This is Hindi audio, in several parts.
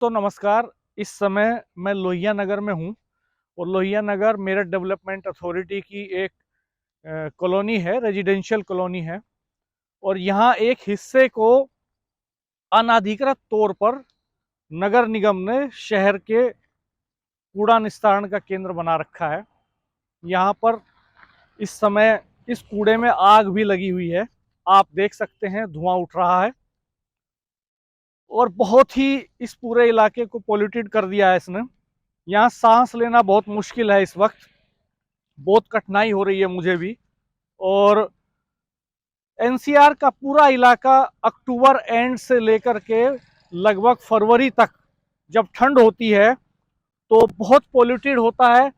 तो नमस्कार। इस समय मैं लोहिया नगर में हूँ और लोहिया नगर मेरठ डेवलपमेंट अथॉरिटी की एक कॉलोनी है, रेजिडेंशियल कॉलोनी है। और यहाँ एक हिस्से को अनाधिकृत तौर पर नगर निगम ने शहर के कूड़ा निस्तारण का केंद्र बना रखा है। यहाँ पर इस समय इस कूड़े में आग भी लगी हुई है, आप देख सकते हैं, धुआं उठ रहा है और बहुत ही इस पूरे इलाके को पोल्यूटेड कर दिया है इसने। यहाँ सांस लेना बहुत मुश्किल है, इस वक्त बहुत कठिनाई हो रही है मुझे भी। और एनसीआर का पूरा इलाका अक्टूबर एंड से लेकर के लगभग फरवरी तक, जब ठंड होती है, तो बहुत पोल्यूटेड होता है।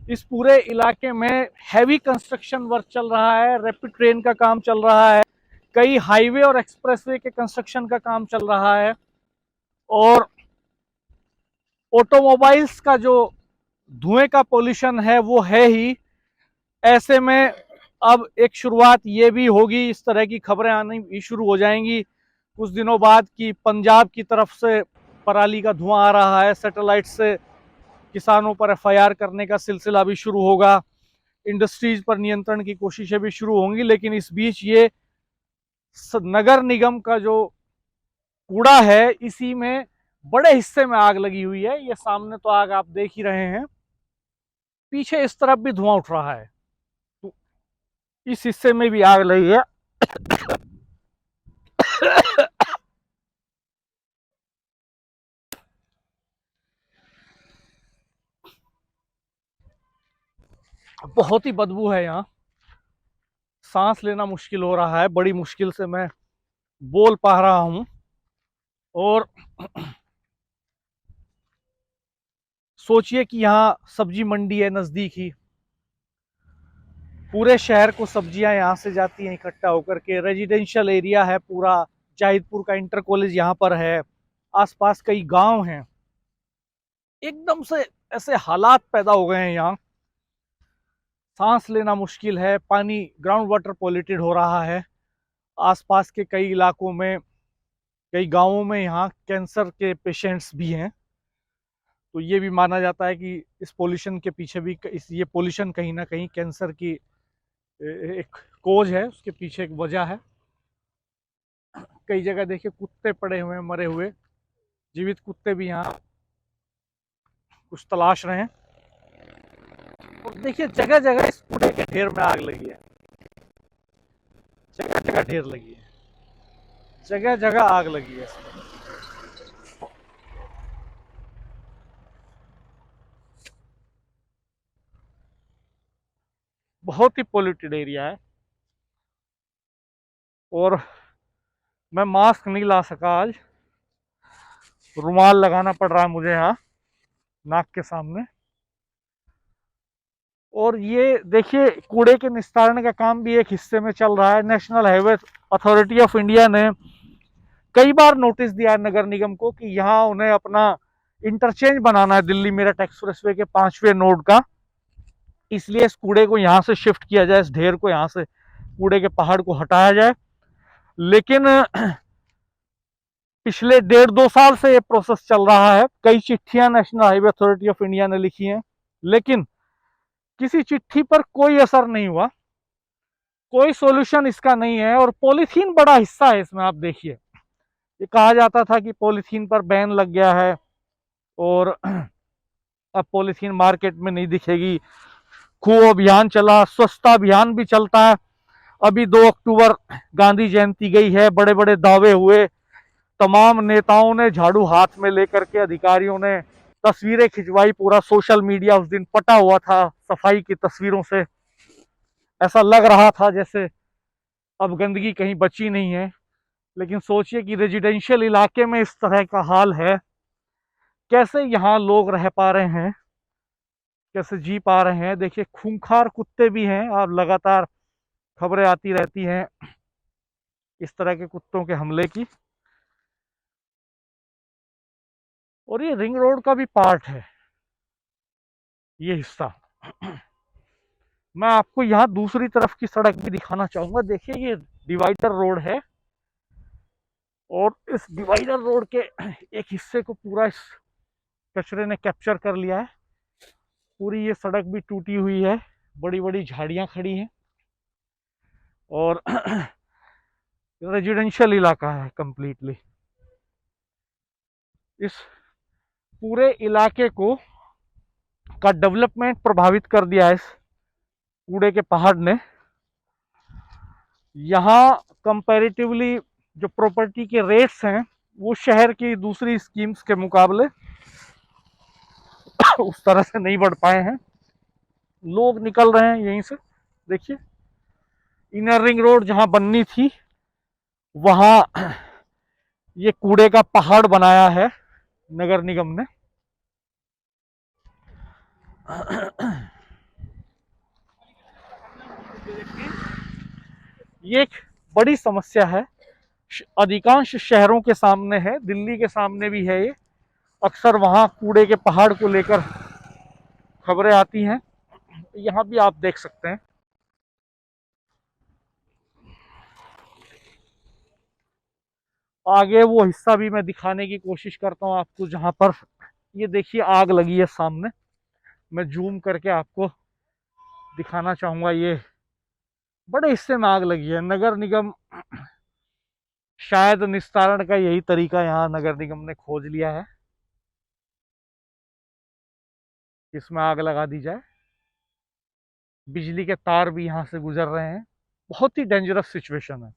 इस पूरे इलाके में हैवी कंस्ट्रक्शन वर्क चल रहा है, रैपिड ट्रेन का काम चल रहा है, कई हाईवे और एक्सप्रेसवे के कंस्ट्रक्शन का काम चल रहा है और ऑटोमोबाइल्स का जो धुएं का पोल्यूशन है वो है ही। ऐसे में अब एक शुरुआत ये भी होगी, इस तरह की खबरें आनी शुरू हो जाएंगी कुछ दिनों बाद कि पंजाब की तरफ से पराली का धुआं आ रहा है, सैटेलाइट से किसानों पर एफआईआर करने का सिलसिला भी शुरू होगा, इंडस्ट्रीज पर नियंत्रण की कोशिशें भी शुरू होंगी। लेकिन इस बीच ये नगर निगम का जो कूड़ा है, इसी में बड़े हिस्से में आग लगी हुई है। ये सामने तो आग आप देख ही रहे हैं, पीछे इस तरफ भी धुआं उठ रहा है, तो इस हिस्से में भी आग लगी है। बहुत ही बदबू है यहाँ, सांस लेना मुश्किल हो रहा है, बड़ी मुश्किल से मैं बोल पा रहा हूं। और सोचिए कि यहाँ सब्जी मंडी है नजदीक ही, पूरे शहर को सब्जियां यहाँ से जाती हैं इकट्ठा होकर के, रेजिडेंशियल एरिया है पूरा, जाहिदपुर का इंटर कॉलेज यहाँ पर है, आसपास कई गांव हैं। एकदम से ऐसे हालात पैदा हो गए हैं यहाँ, सांस लेना मुश्किल है, पानी ग्राउंड वाटर पॉल्यूटेड हो रहा है। आसपास के कई इलाकों में, कई गांवों में यहाँ कैंसर के पेशेंट्स भी हैं। तो ये भी माना जाता है कि इस पोल्यूशन के पीछे भी ये पोल्यूशन कहीं ना कहीं कैंसर की एक कोज है, उसके पीछे एक वजह है। कई जगह देखिए कुत्ते पड़े हुए हैं, मरे हुए जीवित कुत्ते भी यहाँ कुछ तलाश रहे हैं। और देखिए जगह जगह इस कूड़े के ढेर में आग लगी है, जगह जगह ढेर लगी है, जगह जगह आग लगी है। बहुत ही पोल्यूटेड एरिया है और मैं मास्क नहीं ला सका आज, रुमाल लगाना पड़ रहा है मुझे यहाँ नाक के सामने। और ये देखिए कूड़े के निस्तारण का काम भी एक हिस्से में चल रहा है। National highway authority of India ने कई बार नोटिस दिया है नगर निगम को कि यहाँ उन्हें अपना इंटरचेंज बनाना है दिल्ली मेरठ एक्सप्रेसवे के 5वें नोड का, इसलिए इस कूड़े को यहाँ से शिफ्ट किया जाए, इस ढेर को यहाँ से, कूड़े के पहाड़ को हटाया जाए। लेकिन पिछले 1.5-2 साल से ये प्रोसेस चल रहा है, कई चिट्ठियां national highway authority of India ने लिखी हैं, लेकिन किसी चिट्ठी पर कोई असर नहीं हुआ, कोई सॉल्यूशन इसका नहीं है। और पॉलीथीन बड़ा हिस्सा है इसमें, आप देखिए, ये कहा जाता था कि पॉलीथीन पर बैन लग गया है और अब पॉलीथीन मार्केट में नहीं दिखेगी। खूब अभियान चला, स्वच्छता अभियान भी चलता है। अभी 2 अक्टूबर गांधी जयंती गई है, बड़े बड़े दावे हुए, तमाम नेताओं ने झाड़ू हाथ में लेकर के, अधिकारियों ने तस्वीरें खिंचवाई, पूरा सोशल मीडिया उस दिन पटा हुआ था सफाई की तस्वीरों से। ऐसा लग रहा था जैसे अब गंदगी कहीं बची नहीं है। लेकिन सोचिए कि रेजिडेंशियल इलाके में इस तरह का हाल है, कैसे यहाँ लोग रह पा रहे हैं, कैसे जी पा रहे हैं। देखिए खूंखार कुत्ते भी हैं, आप लगातार खबरें आती रहती हैं इस तरह के कुत्तों के हमले की। और ये रिंग रोड का भी पार्ट है ये हिस्सा। मैं आपको यहाँ दूसरी तरफ की सड़क भी दिखाना चाहूंगा। देखिए ये डिवाइडर रोड है, और इस डिवाइडर रोड के एक हिस्से को पूरा इस कचरे ने कैप्चर कर लिया है। पूरी ये सड़क भी टूटी हुई है, बड़ी बड़ी झाड़ियां खड़ी हैं और रेजिडेंशियल इलाका है कंप्लीटली। इस पूरे इलाके को का डेवलपमेंट प्रभावित कर दिया है इस कूड़े के पहाड़ ने। यहाँ कंपैरेटिवली जो प्रॉपर्टी के रेट्स हैं वो शहर की दूसरी स्कीम्स के मुकाबले उस तरह से नहीं बढ़ पाए हैं। लोग निकल रहे हैं यहीं से। देखिए इनर रिंग रोड जहां बननी थी वहां ये कूड़े का पहाड़ बनाया है नगर निगम ने। ये एक बड़ी समस्या है, अधिकांश शहरों के सामने है, दिल्ली के सामने भी है ये। अक्सर वहां कूड़े के पहाड़ को लेकर खबरें आती हैं, यहां भी आप देख सकते हैं। आगे वो हिस्सा भी मैं दिखाने की कोशिश करता हूं आपको जहां पर ये देखिए आग लगी है सामने। मैं जूम करके आपको दिखाना चाहूंगा। ये बड़े हिस्से में आग लगी है। नगर निगम शायद निस्तारण का यही तरीका यहाँ नगर निगम ने खोज लिया है, इसमें आग लगा दी जाए। बिजली के तार भी यहाँ से गुजर रहे हैं। बहुत ही डेंजरस सिचुएशन है।